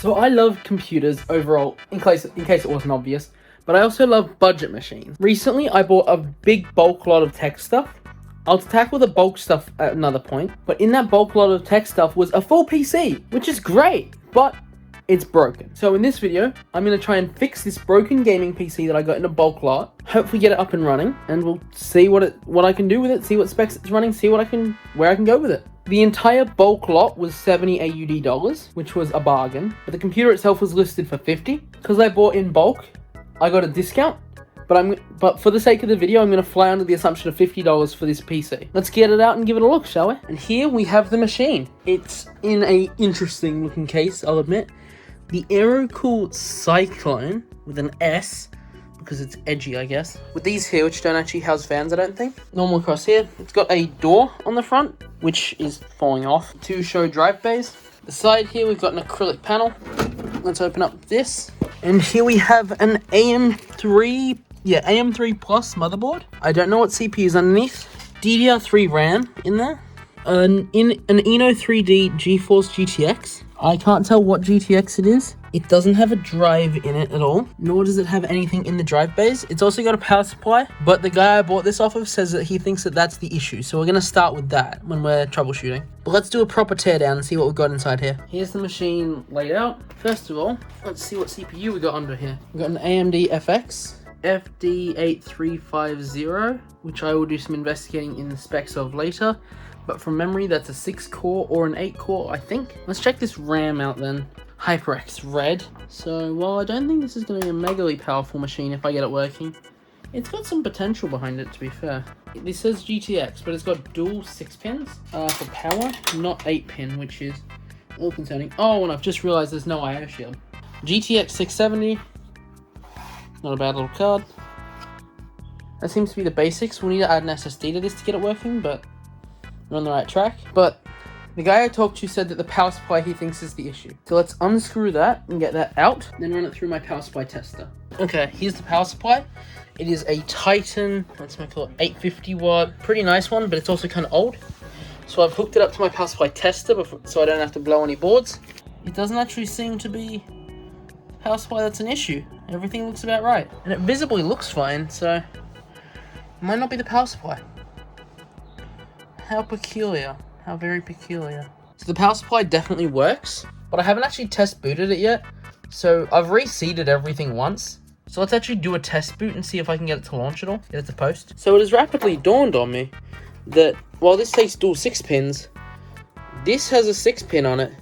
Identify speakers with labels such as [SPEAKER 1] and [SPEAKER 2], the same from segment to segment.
[SPEAKER 1] So I love computers overall, in case it wasn't obvious, but I also love budget machines. Recently, I bought a big bulk lot of tech stuff. I'll tackle the bulk stuff at another point, but in that bulk lot of tech stuff was a full PC, which is great, but it's broken. So in this video, I'm going to try and fix this broken gaming PC that I got in a bulk lot, hopefully get it up and running, and we'll see what I can do with it, see what specs it's running, see where I can go with it. The entire bulk lot was $70 AUD, which was a bargain, but the computer itself was listed for $50. Because I bought in bulk, I got a discount, but for the sake of the video, I'm going to fly under the assumption of $50 for this PC. Let's get it out and give it a look, shall we? And here we have the machine. It's in a interesting looking case, I'll admit. The Aerocool Cyclone with an S, because it's edgy, I guess. With these here, which don't actually house fans, I don't think. Normal across here. It's got a door on the front, which is falling off. Two show drive bays. The side here, we've got an acrylic panel. Let's open up this. And here we have an AM3 Plus motherboard. I don't know what CPU is underneath. DDR3 RAM in there. An Eno 3D GeForce GTX. I can't tell what GTX it is. It doesn't have a drive in it at all, nor does it have anything in the drive bays. It's also got a power supply, but the guy I bought this off of says that he thinks that that's the issue. So we're going to start with that when we're troubleshooting. But let's do a proper teardown and see what we've got inside here. Here's the machine laid out. First of all, let's see what CPU we got under here. We've got an AMD FX FD8350, which I will do some investigating in the specs of later. But from memory, that's a 6-core or an 8-core, I think. Let's check this RAM out then. HyperX Red. So, while I don't think this is going to be a megally powerful machine if I get it working, it's got some potential behind it, to be fair. This says GTX, but it's got dual 6 pins for power, not 8 pin, which is a little concerning. Oh, and I've just realized there's no I/O shield. GTX 670. Not a bad little card. That seems to be the basics. We'll need to add an SSD to this to get it working, but we're on the right track. But the guy I talked to said that the power supply he thinks is the issue. So let's unscrew that and get that out, then run it through my power supply tester. Okay, here's the power supply. It is a Titan, what's my call it, 850 watt, pretty nice one, but it's also kind of old. So I've hooked it up to my power supply tester so I don't have to blow any boards. It doesn't actually seem to be power supply that's an issue. Everything looks about right. And it visibly looks fine, so it might not be the power supply. How peculiar. How very peculiar. So the power supply definitely works, but I haven't actually test booted it yet. So I've reseated everything once. So let's actually do a test boot and see if I can get it to launch at all, get it to post. So it has rapidly dawned on me that while this takes dual 6 pins, this has a 6 pin on it,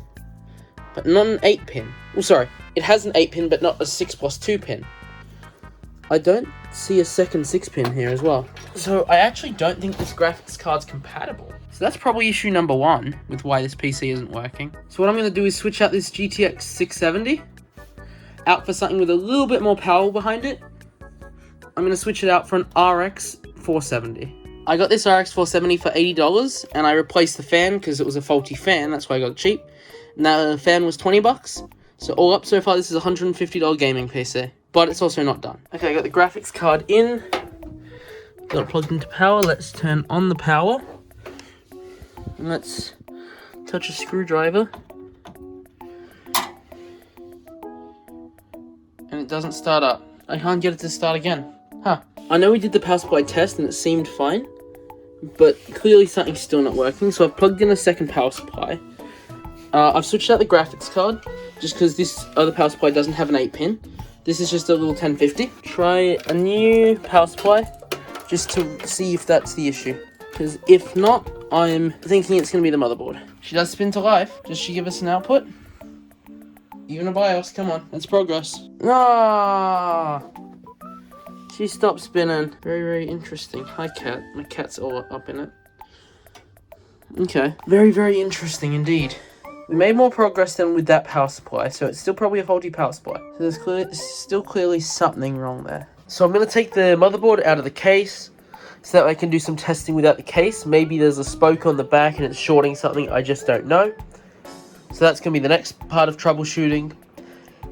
[SPEAKER 1] but not an 8 pin. Oh, sorry. It has an 8 pin, but not a 6+2 pin. I don't see a second 6 pin here as well. So I actually don't think this graphics card's compatible. So that's probably issue number 1 with why this PC isn't working. So what I'm going to do is switch out this GTX 670 out for something with a little bit more power behind it. I'm going to switch it out for an RX 470. I got this RX 470 for $80 and I replaced the fan because it was a faulty fan. That's why I got it cheap. And the fan was $20. So all up so far, this is a $150 gaming PC. But it's also not done. Okay, I got the graphics card in. Got it plugged into power. Let's turn on the power. And let's touch a screwdriver. And it doesn't start up. I can't get it to start again. Huh. I know we did the power supply test and it seemed fine. But clearly something's still not working. So I've plugged in a second power supply. I've switched out the graphics card. Just because this other power supply doesn't have an 8 pin. This is just a little 1050. Try a new power supply just to see if that's the issue. Because if not, I'm thinking it's going to be the motherboard. She does spin to life. Does she give us an output? Even a BIOS. Come on. Let's progress. Ah! She stopped spinning. Very, very interesting. Hi, cat. My cat's all up in it. Okay. Very, very interesting indeed. We made more progress than with that power supply, so it's still probably a faulty power supply. So there's still clearly something wrong there. So I'm going to take the motherboard out of the case so that I can do some testing without the case. Maybe there's a spoke on the back and it's shorting something, I just don't know. So that's going to be the next part of troubleshooting.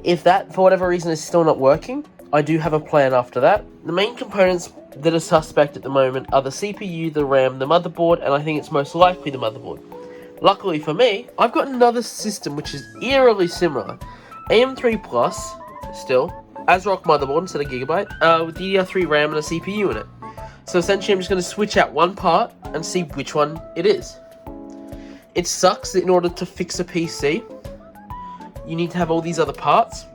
[SPEAKER 1] If that, for whatever reason, is still not working, I do have a plan after that. The main components that are suspect at the moment are the CPU, the RAM, the motherboard, and I think it's most likely the motherboard. Luckily for me, I've got another system which is eerily similar,
[SPEAKER 2] AM3 Plus, still, ASRock motherboard instead of Gigabyte, with DDR3 RAM and a CPU in it. So essentially I'm just going to switch out one part and see which one it is. It sucks that in order to fix a PC, you need to have all these other parts.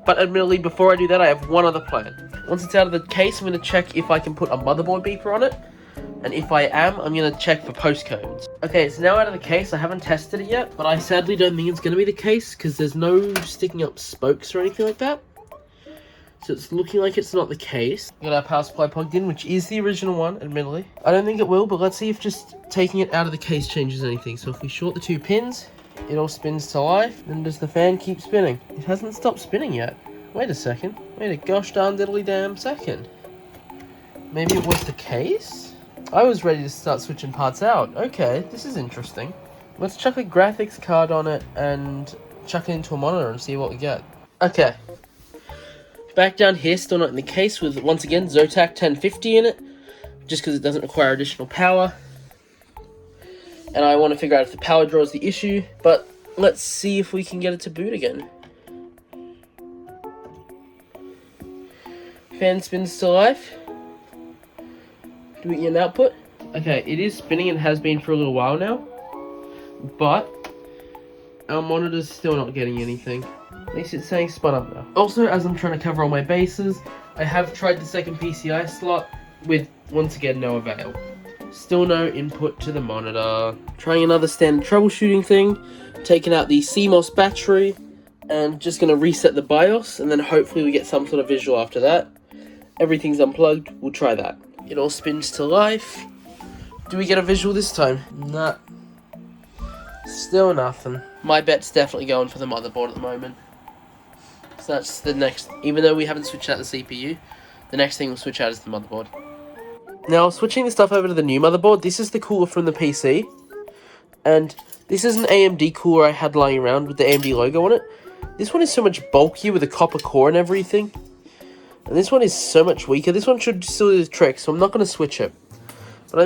[SPEAKER 2] But admittedly, before I do that, I have one other plan. Once it's out of the case, I'm going to check if I can put a motherboard beeper on it. And if I am, I'm going to check for postcodes. Okay, it's now out of the case. I haven't tested it yet, but I sadly don't think it's going to be the case because there's no sticking up spokes or anything like that. So it's looking like it's not the case. We got our power supply plugged in, which is the original one, admittedly. I don't think it will, but let's see if just taking it out of the case changes anything. So if we short the 2 pins, it all spins to life. Then does the fan keep spinning? It hasn't stopped spinning yet. Wait a second. Wait a gosh darn diddly damn second. Maybe it was the case? I was ready to start switching parts out. Okay, this is interesting. Let's chuck a graphics card on it and chuck it into a monitor and see what we get. Okay. Back down here, still not in the case, with, once again, Zotac 1050 in it, just because it doesn't require additional power. And I want to figure out if the power draw is the issue, but let's see if we can get it to boot again. Fan spins to life. Do we get an output? Okay, it is spinning and has been for a little while now, but our monitor's still not getting anything. At least it's saying spun up now. Also, as I'm trying to cover all my bases, I have tried the second PCI slot with, once again, no avail. Still no input to the monitor. Trying another standard troubleshooting thing, taking out the CMOS battery, and just going to reset the BIOS, and then hopefully we get some sort of visual after that. Everything's unplugged, we'll try that. It all spins to life. Do we get a visual this time? Nah. Still nothing. My bet's definitely going for the motherboard at the moment. So that's the next, even though we haven't switched out the CPU, the next thing we'll switch out is the motherboard. Now, switching the stuff over to the new motherboard, this is the cooler from the PC. And this is an AMD cooler I had lying around with the AMD logo on it. This one is so much bulkier with a copper core and everything. And this one is so much weaker. This one should still do the trick, so I'm not going to switch it. But I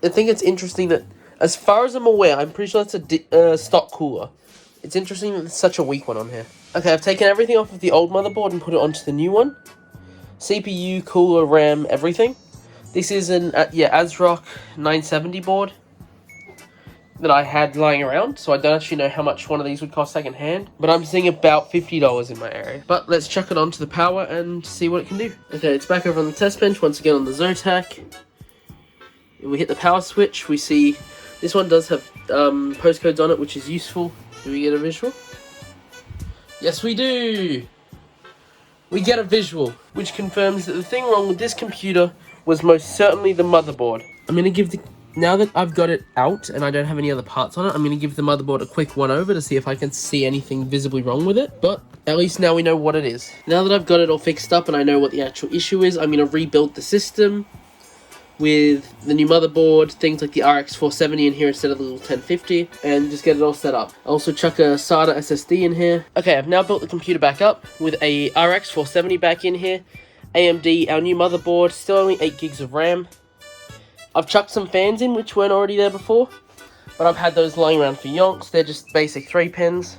[SPEAKER 2] think it's interesting that, as far as I'm aware, I'm pretty sure that's a stock cooler. It's interesting that there's such a weak one on here. Okay, I've taken everything off of the old motherboard and put it onto the new one. CPU, cooler, RAM, everything. This is an ASRock 970 board that I had lying around, so I don't actually know how much one of these would cost second hand, but I'm seeing about $50 in my area. But let's chuck it onto the power and see what it can do. Okay, it's back over on the test bench, once again on the Zotac. If we hit the power switch, we see this one does have postcodes on it, which is useful. Do we get a visual? Yes, we do! We get a visual, which confirms that the thing wrong with this computer was most certainly the motherboard. I'm going to give the... Now that I've got it out and I don't have any other parts on it, I'm going to give the motherboard a quick one over to see if I can see anything visibly wrong with it. But at least now we know what it is. Now that I've got it all fixed up and I know what the actual issue is, I'm going to rebuild the system with the new motherboard, things like the RX 470 in here instead of the little 1050, and just get it all set up. I'll also chuck a SATA SSD in here. Okay, I've now built the computer back up with a RX 470 back in here, AMD, our new motherboard, still only 8 gigs of RAM. I've chucked some fans in which weren't already there before, but I've had those lying around for yonks. They're just basic 3 pins.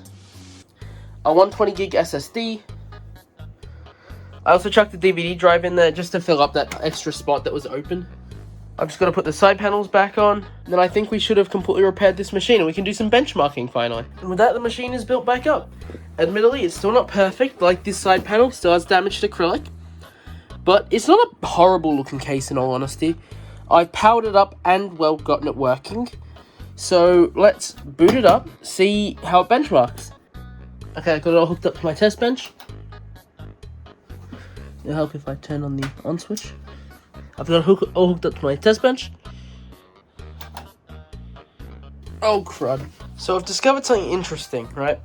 [SPEAKER 2] A 120 gig SSD. I also chucked the DVD drive in there just to fill up that extra spot that was open. I've just got to put the side panels back on, and then I think we should have completely repaired this machine, and we can do some benchmarking finally. And with that, the machine is built back up. Admittedly, it's still not perfect, like this side panel still has damaged acrylic, but it's not a horrible looking case in all honesty. I've powered it up and, well, gotten it working. So let's boot it up, see how it benchmarks. Okay, I've got it all hooked up to my test bench. It'll help if I turn on the on switch. I've got it all hooked up to my test bench. Oh crud. So I've discovered something interesting, right?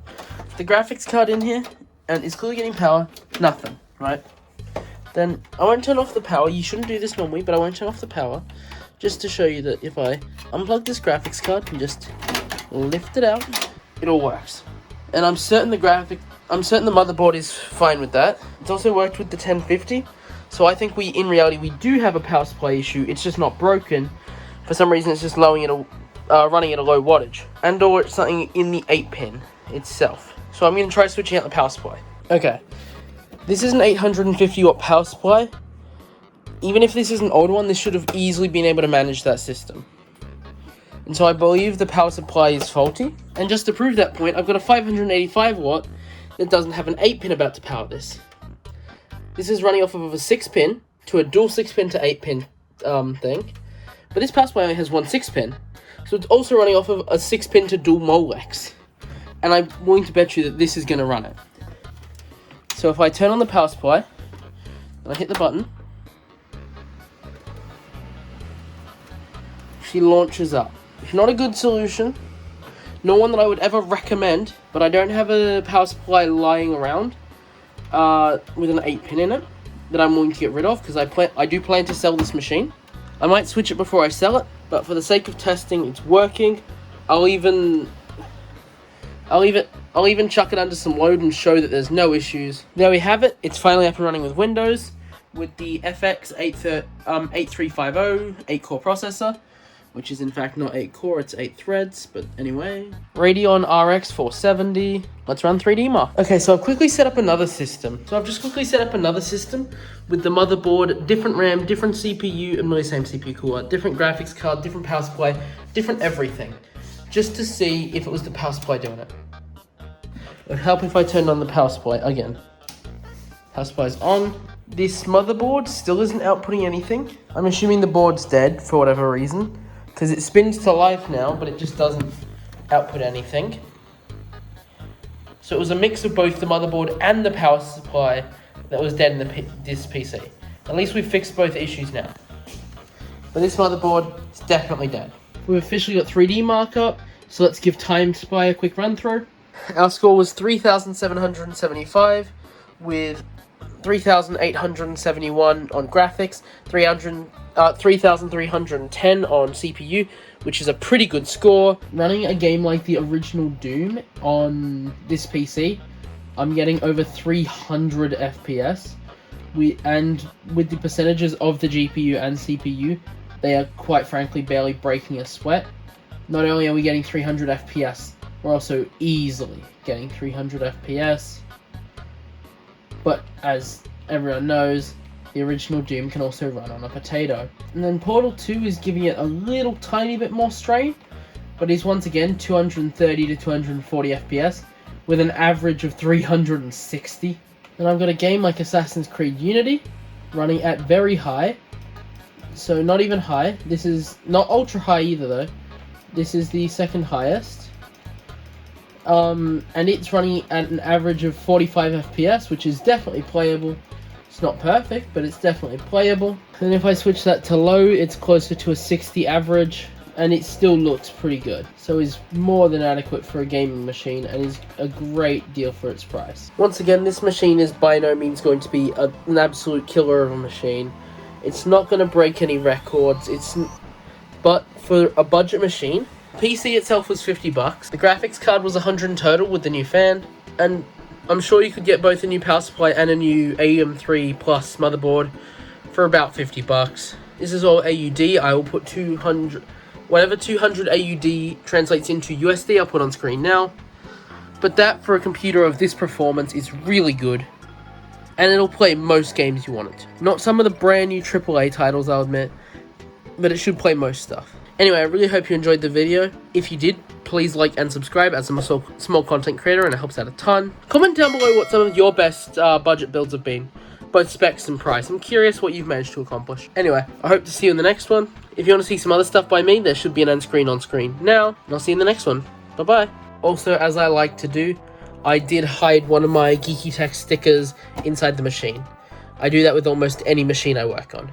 [SPEAKER 2] The graphics card in here, and it's clearly getting power, nothing, right? Then I won't turn off the power. You shouldn't do this normally, but I won't turn off the power. Just to show you that if I unplug this graphics card and just lift it out, it all works. And I'm certain the motherboard is fine with that. It's also worked with the 1050. So I think in reality, we do have a power supply issue. It's just not broken. For some reason, it's just running at a low wattage. And or it's something in the 8 pin. itself. So I'm going to try switching out the power supply. Okay, this is an 850 watt power supply. Even if this is an old one, this should have easily been able to manage that system. And so I believe the power supply is faulty. And just to prove that point, I've got a 585 watt that doesn't have an 8-pin about to power this. This is running off of a 6-pin to a dual 6-pin to 8-pin thing. But this power supply only has one 6-pin. So it's also running off of a 6-pin to dual Molex. And I'm willing to bet you that this is going to run it. So if I turn on the power supply, and I hit the button, she launches up. It's not a good solution, not one that I would ever recommend, but I don't have a power supply lying around with an 8-pin in it that I'm willing to get rid of, because I do plan to sell this machine. I might switch it before I sell it, but for the sake of testing, it's working. I'll even chuck it under some load and show that there's no issues. There we have it. It's finally up and running with Windows, with the FX 8350 8-core processor, which is in fact not 8-core, it's 8 threads, but anyway. Radeon RX 470. Let's run 3D Mark. Okay, so I've quickly set up another system. with the motherboard, different RAM, different CPU, and really same CPU cooler, different graphics card, different power supply, different everything, just to see if it was the power supply doing it. It would help if I turned on the power supply again. Power supply is on. This motherboard still isn't outputting anything. I'm assuming the board's dead for whatever reason, because it spins to life now, but it just doesn't output anything. So it was a mix of both the motherboard and the power supply that was dead in this PC. At least we've fixed both issues now. But this motherboard is definitely dead. We've officially got 3D Mark up, so let's give Time Spy a quick run through. Our score was 3,775 with 3,871 on graphics, 3,310 on CPU, which is a pretty good score. Running a game like the original Doom on this PC, I'm getting over 300 FPS. And with the percentages of the GPU and CPU, they are quite frankly barely breaking a sweat. Not only are we getting 300 FPS, we're also easily getting 300 FPS. But as everyone knows, the original Doom can also run on a potato. And then Portal 2 is giving it a little tiny bit more strain, but is once again 230 to 240 FPS with an average of 360. And I've got a game like Assassin's Creed Unity running at very high. So not even high. This is not ultra high either though. This is the second highest. And it's running at an average of 45 FPS, which is definitely playable. It's not perfect, but it's definitely playable. And if I switch that to low, it's closer to a 60 average, and it still looks pretty good. So it's more than adequate for a gaming machine, and is a great deal for its price. Once again, this machine is by no means going to be an absolute killer of a machine. It's not going to break any records. But for a budget machine, PC itself was $50. The graphics card was $100 in total with the new fan, and I'm sure you could get both a new power supply and a new AM3 Plus motherboard for about $50. This is all AUD. I will put 200, whatever 200 AUD translates into USD, I'll put on screen now. But that for a computer of this performance is really good, and it'll play most games you want it to. Not some of the brand new AAA titles, I'll admit, but it should play most stuff. Anyway, I really hope you enjoyed the video. If you did, please like and subscribe as I'm a small content creator and it helps out a ton. Comment down below what some of your best budget builds have been, both specs and price. I'm curious what you've managed to accomplish. Anyway, I hope to see you in the next one. If you want to see some other stuff by me, there should be an end screen on screen now, and I'll see you in the next one. Bye-bye. Also, as I like to do, I did hide one of my Geeky Tech stickers inside the machine. I do that with almost any machine I work on.